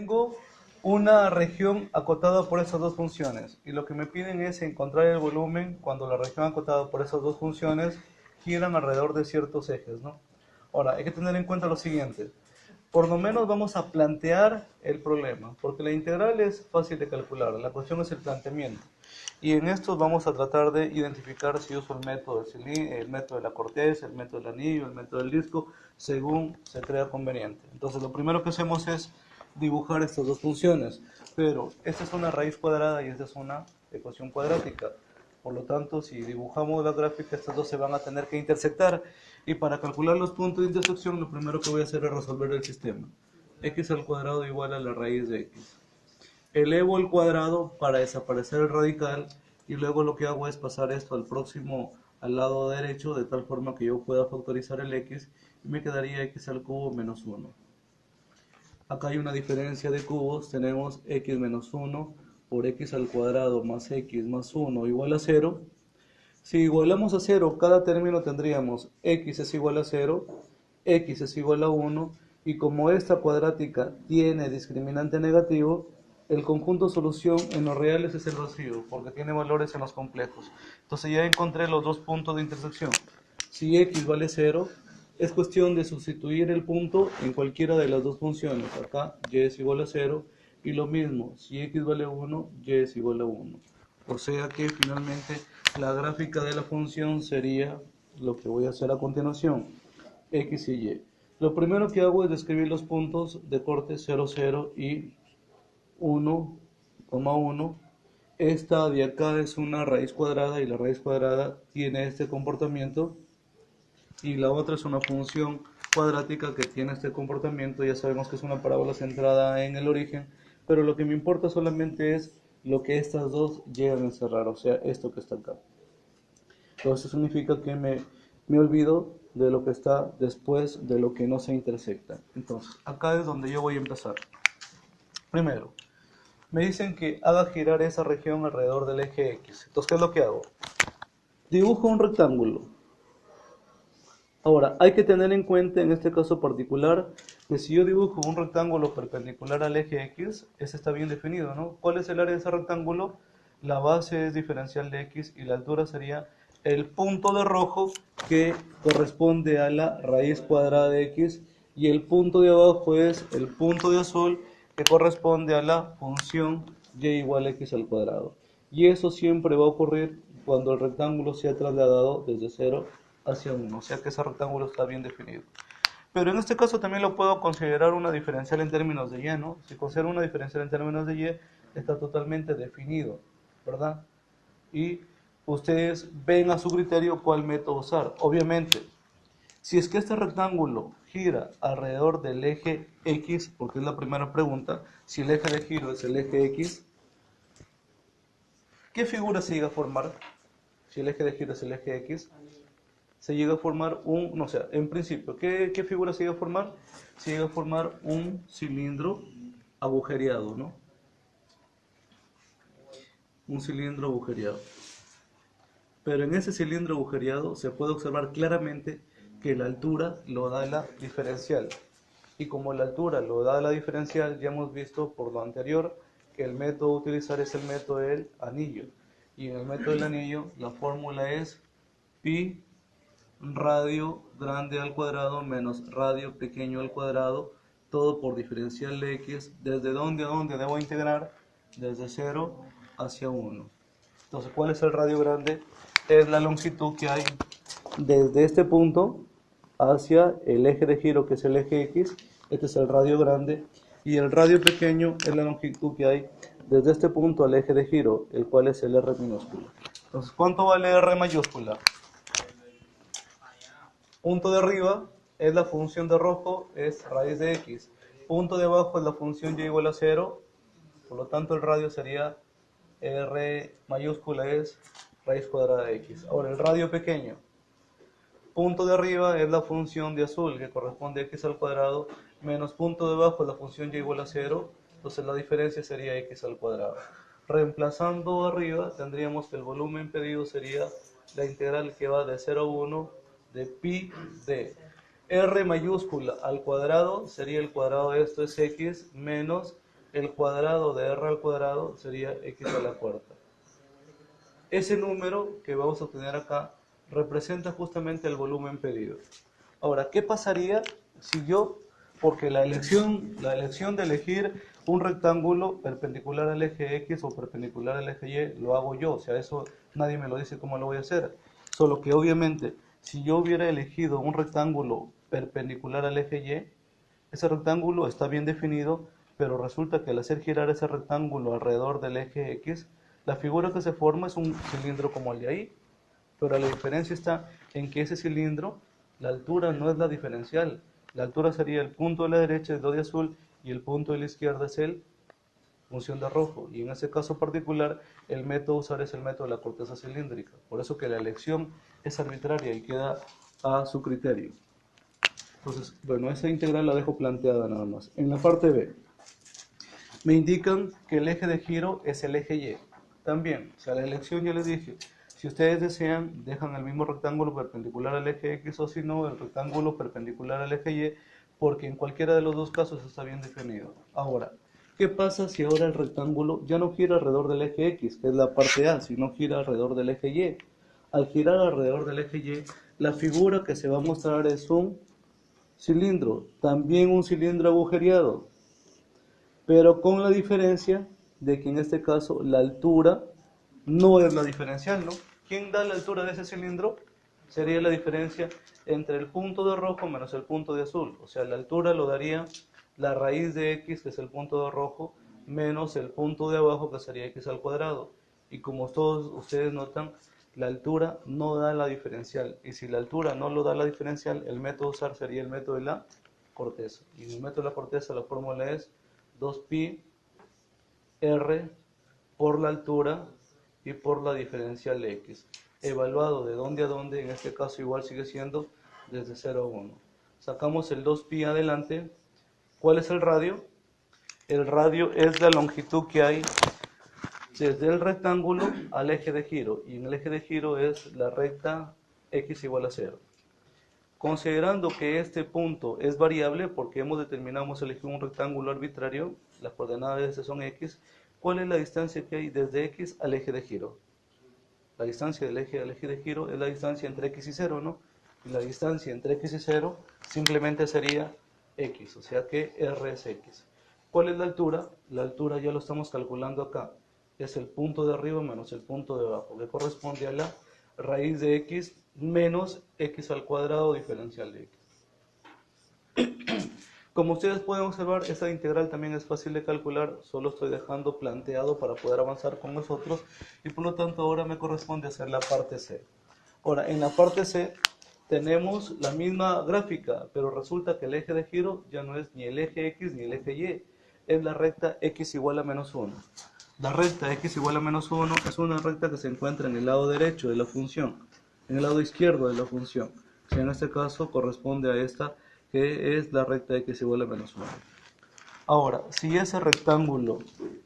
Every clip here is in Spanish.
Tengo una región acotada por esas dos funciones y lo que me piden es encontrar el volumen cuando la región acotada por esas dos funciones giran alrededor de ciertos ejes, ¿no? Ahora, hay que tener en cuenta lo siguiente. Por lo menos vamos a plantear el problema, porque la integral es fácil de calcular, la cuestión es el planteamiento. Y en estos vamos a tratar de identificar si uso el método el método de la corteza, el método del anillo, el método del disco, según se crea conveniente. Entonces lo primero que hacemos es dibujar estas dos funciones, pero esta es una raíz cuadrada y esta es una ecuación cuadrática. Por lo tanto, si dibujamos la gráfica, estas dos se van a tener que intersectar. Y para calcular los puntos de intersección, lo primero que voy a hacer es resolver el sistema. X al cuadrado igual a la raíz de x. Elevo el cuadrado para desaparecer el radical y luego lo que hago es pasar esto al lado derecho, de tal forma que yo pueda factorizar el x y me quedaría x al cubo menos 1. Acá hay una diferencia de cubos, tenemos x menos 1 por x al cuadrado más x más 1 igual a 0. Si igualamos a 0, cada término tendríamos x es igual a 0, x es igual a 1, y como esta cuadrática tiene discriminante negativo, el conjunto solución en los reales es el vacío, porque tiene valores en los complejos. Entonces ya encontré los dos puntos de intersección. Si x vale 0, es cuestión de sustituir el punto en cualquiera de las dos funciones. Acá y es igual a 0, y lo mismo, si x vale 1, y es igual a 1. O sea que finalmente la gráfica de la función sería lo que voy a hacer a continuación, x y y. Lo primero que hago es describir los puntos de corte 0, 0 y 1, 1. Esta de acá es una raíz cuadrada y la raíz cuadrada tiene este comportamiento. Y la otra es una función cuadrática que tiene este comportamiento. Ya sabemos que es una parábola centrada en el origen, pero lo que me importa solamente es lo que estas dos llegan a encerrar, o sea, esto que está acá. Entonces eso significa que me olvido de lo que está después de lo que no se intersecta. Entonces, acá es donde yo voy a empezar. Primero, me dicen que haga girar esa región alrededor del eje X. Entonces, ¿qué es lo que hago? Dibujo un rectángulo. Ahora, hay que tener en cuenta en este caso particular que si yo dibujo un rectángulo perpendicular al eje X, ese está bien definido, ¿no? ¿Cuál es el área de ese rectángulo? La base es diferencial de X y la altura sería el punto de rojo que corresponde a la raíz cuadrada de X y el punto de abajo es el punto de azul que corresponde a la función y igual a X al cuadrado. Y eso siempre va a ocurrir cuando el rectángulo sea trasladado desde 0 hacia 1, o sea que ese rectángulo está bien definido. Pero en este caso también lo puedo considerar una diferencial en términos de y, ¿no? Si considero una diferencial en términos de y, está totalmente definido, ¿verdad? Y ustedes ven a su criterio cuál método usar. Obviamente, si es que este rectángulo gira alrededor del eje X, porque es la primera pregunta, si el eje de giro es el eje X, ¿qué figura se llega a formar? Si el eje de giro es el eje X, se llega a formar no sé, en principio, ¿qué figura se llega a formar? Se llega a formar un cilindro agujereado, ¿no? Un cilindro agujereado. Pero en ese cilindro agujereado se puede observar claramente que la altura lo da la diferencial. Y como la altura lo da la diferencial, ya hemos visto por lo anterior que el método a utilizar es el método del anillo. Y en el método del anillo la fórmula es pi radio grande al cuadrado menos radio pequeño al cuadrado, todo por diferencial de x. ¿Desde dónde a dónde debo integrar? Desde 0 hacia 1. Entonces, ¿cuál es el radio grande? Es la longitud que hay desde este punto hacia el eje de giro, que es el eje X. Este es el radio grande. Y el radio pequeño es la longitud que hay desde este punto al eje de giro, el cual es el R minúscula. Entonces, ¿cuánto vale R mayúscula? Punto de arriba es la función de rojo, es raíz de x. Punto de abajo es la función y igual a 0, por lo tanto el radio sería R mayúscula es raíz cuadrada de x. Ahora el radio pequeño, punto de arriba es la función de azul que corresponde a x al cuadrado, menos punto de abajo es la función y igual a 0, entonces la diferencia sería x al cuadrado. Reemplazando arriba tendríamos que el volumen pedido sería la integral que va de 0 a 1 de pi de r mayúscula al cuadrado, sería el cuadrado de esto es x, menos el cuadrado de r al cuadrado sería x a la cuarta. Ese número que vamos a obtener acá representa justamente el volumen pedido. Ahora, ¿qué pasaría si yo, porque la elección de elegir un rectángulo perpendicular al eje X o perpendicular al eje Y lo hago yo? O sea, eso nadie me lo dice cómo lo voy a hacer. Solo que obviamente, si yo hubiera elegido un rectángulo perpendicular al eje Y, ese rectángulo está bien definido, pero resulta que al hacer girar ese rectángulo alrededor del eje X, la figura que se forma es un cilindro como el de ahí, pero la diferencia está en que ese cilindro, la altura no es la diferencial. La altura sería el punto de la derecha es lo de azul y el punto de la izquierda es el función de rojo. Y en ese caso particular, el método a usar es el método de la corteza cilíndrica. Por eso que la elección es arbitraria y queda a su criterio. Entonces, bueno, esa integral la dejo planteada nada más. En la parte B, me indican que el eje de giro es el eje Y. También, o sea, la elección ya les dije, si ustedes desean, dejan el mismo rectángulo perpendicular al eje X o si no, el rectángulo perpendicular al eje Y, porque en cualquiera de los dos casos está bien definido. Ahora, ¿qué pasa si ahora el rectángulo ya no gira alrededor del eje X, que es la parte A, sino gira alrededor del eje Y? Al girar alrededor del eje Y, la figura que se va a mostrar es un cilindro, también un cilindro agujereado, pero con la diferencia de que en este caso la altura no es la diferencial, ¿no? ¿Quién da la altura de ese cilindro? Sería la diferencia entre el punto de rojo menos el punto de azul, o sea, la altura lo daría la raíz de x, que es el punto de rojo, menos el punto de abajo, que sería x al cuadrado. Y como todos ustedes notan, la altura no da la diferencial, y si la altura no lo da la diferencial, el método a usar sería el método de la corteza. Y en el método de la corteza la fórmula es 2pi r por la altura y por la diferencial de x. Evaluado de dónde a dónde, en este caso igual sigue siendo desde 0 a 1. Sacamos el 2pi adelante. ¿Cuál es el radio? El radio es la longitud que hay desde el rectángulo al eje de giro. Y en el eje de giro es la recta x igual a 0. Considerando que este punto es variable porque hemos determinado, hemos elegido un rectángulo arbitrario, las coordenadas de este son x, ¿cuál es la distancia que hay desde x al eje de giro? La distancia del eje al eje de giro es la distancia entre x y 0, ¿no? Y la distancia entre x y 0 simplemente sería x, o sea que r es x. ¿Cuál es la altura? La altura ya lo estamos calculando acá. Es el punto de arriba menos el punto de abajo, que corresponde a la raíz de x menos x al cuadrado diferencial de x. Como ustedes pueden observar, esta integral también es fácil de calcular, solo estoy dejando planteado para poder avanzar con nosotros y por lo tanto ahora me corresponde hacer la parte C. Ahora, en la parte C tenemos la misma gráfica, pero resulta que el eje de giro ya no es ni el eje X ni el eje Y, es la recta X igual a menos 1. La recta x igual a menos 1 es una recta que se encuentra en el lado derecho de la función, en el lado izquierdo de la función. Si en este caso corresponde a esta, que es la recta x igual a menos 1. Ahora, si ese rectángulo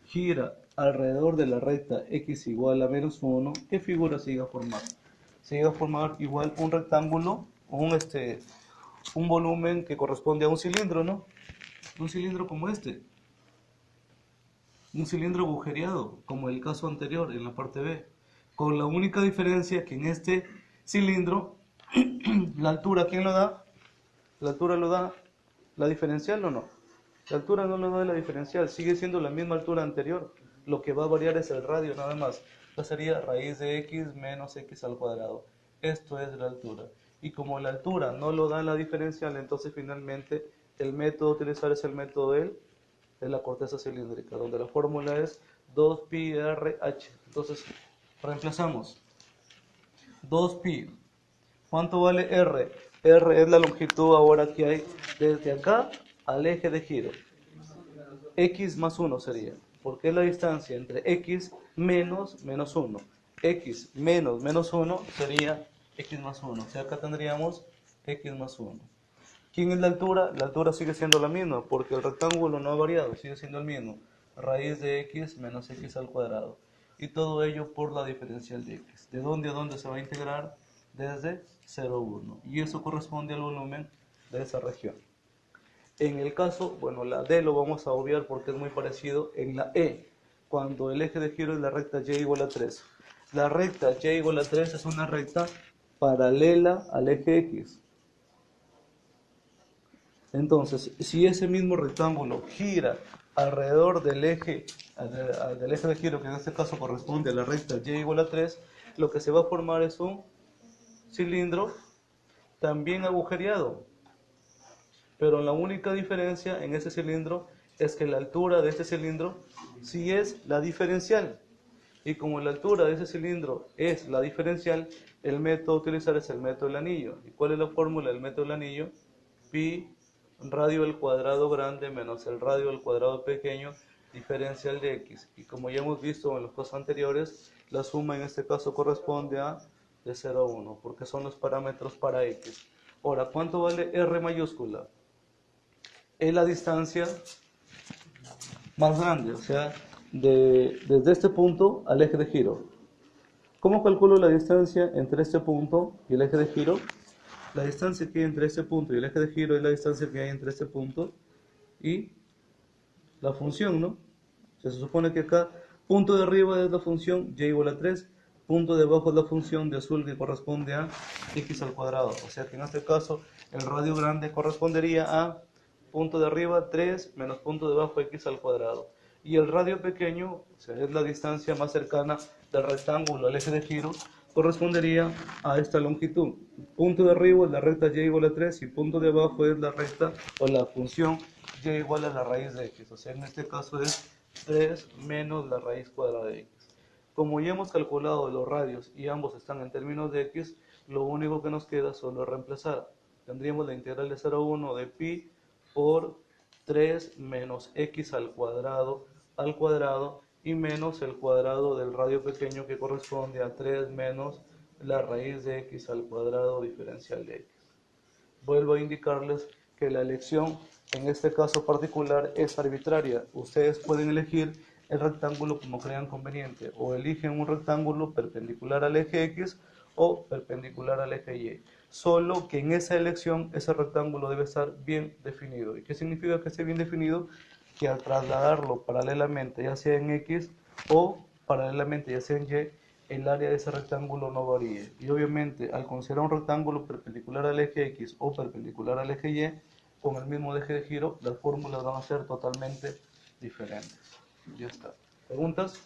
gira alrededor de la recta x igual a menos 1, ¿qué figura se llega a formar? Se llega a formar igual un rectángulo, un volumen que corresponde a un cilindro, ¿no? Un cilindro como este. Un cilindro agujereado, como el caso anterior en la parte B, con la única diferencia que en este cilindro, la altura, ¿quién lo da? La altura lo da la diferencial o no. La altura no lo da la diferencial, sigue siendo la misma altura anterior, lo que va a variar es el radio nada más. Esta sería raíz de x menos x al cuadrado. Esto es la altura. Y como la altura no lo da la diferencial, entonces finalmente el método a utilizar es el método de la corteza cilíndrica, donde la fórmula es 2pi RH. Entonces, reemplazamos 2pi. ¿Cuánto vale R? R es la longitud ahora que hay desde acá al eje de giro. X más 1 sería, porque es la distancia entre X menos menos 1. X menos menos 1 sería X más 1. O sea, acá tendríamos X más 1. ¿Quién es la altura? La altura sigue siendo la misma, porque el rectángulo no ha variado, sigue siendo el mismo. Raíz de x menos x al cuadrado. Y todo ello por la diferencial de x. ¿De dónde a dónde se va a integrar? Desde 0, 1. Y eso corresponde al volumen de esa región. En el caso, bueno, la D lo vamos a obviar porque es muy parecido en la E, cuando el eje de giro es la recta y igual a 3. La recta y igual a 3 es una recta paralela al eje X. Entonces, si ese mismo rectángulo gira alrededor del eje de giro, que en este caso corresponde a la recta y igual a 3, lo que se va a formar es un cilindro también agujereado. Pero la única diferencia en ese cilindro es que la altura de este cilindro sí es la diferencial. Y como la altura de ese cilindro es la diferencial, el método a utilizar es el método del anillo. ¿Y cuál es la fórmula del método del anillo? Pi radio al cuadrado grande menos el radio al cuadrado pequeño diferencial de x. Y como ya hemos visto en los casos anteriores, la suma en este caso corresponde a de 0 a 1, porque son los parámetros para x. Ahora, ¿cuánto vale r mayúscula? Es la distancia más grande, o sea, desde este punto al eje de giro. ¿Cómo calculo la distancia entre este punto y el eje de giro? La distancia que hay entre este punto y el eje de giro es la distancia que hay entre este punto y la función, ¿no? O sea, se supone que acá, punto de arriba es la función y igual a 3, punto de abajo es la función de azul que corresponde a x al cuadrado. O sea que en este caso el radio grande correspondería a punto de arriba 3 menos punto de abajo x al cuadrado. Y el radio pequeño, o sea, es la distancia más cercana del rectángulo al eje de giro, correspondería a esta longitud. Punto de arriba es la recta y igual a 3 y punto de abajo es la recta o la función y igual a la raíz de x. O sea, en este caso es 3 menos la raíz cuadrada de x. Como ya hemos calculado los radios y ambos están en términos de x, lo único que nos queda solo es reemplazar. Tendríamos la integral de 0 a 1 de pi por 3 menos x al cuadrado y menos el cuadrado del radio pequeño que corresponde a 3 menos la raíz de x al cuadrado diferencial de x. Vuelvo a indicarles que la elección en este caso particular es arbitraria. Ustedes pueden elegir el rectángulo como crean conveniente, o eligen un rectángulo perpendicular al eje X o perpendicular al eje Y. Solo que en esa elección ese rectángulo debe estar bien definido. ¿Y qué significa que esté bien definido? Que al trasladarlo paralelamente, ya sea en X o paralelamente, ya sea en Y, el área de ese rectángulo no varíe. Y obviamente, al considerar un rectángulo perpendicular al eje X o perpendicular al eje Y, con el mismo eje de giro, las fórmulas van a ser totalmente diferentes. Ya está. ¿Preguntas?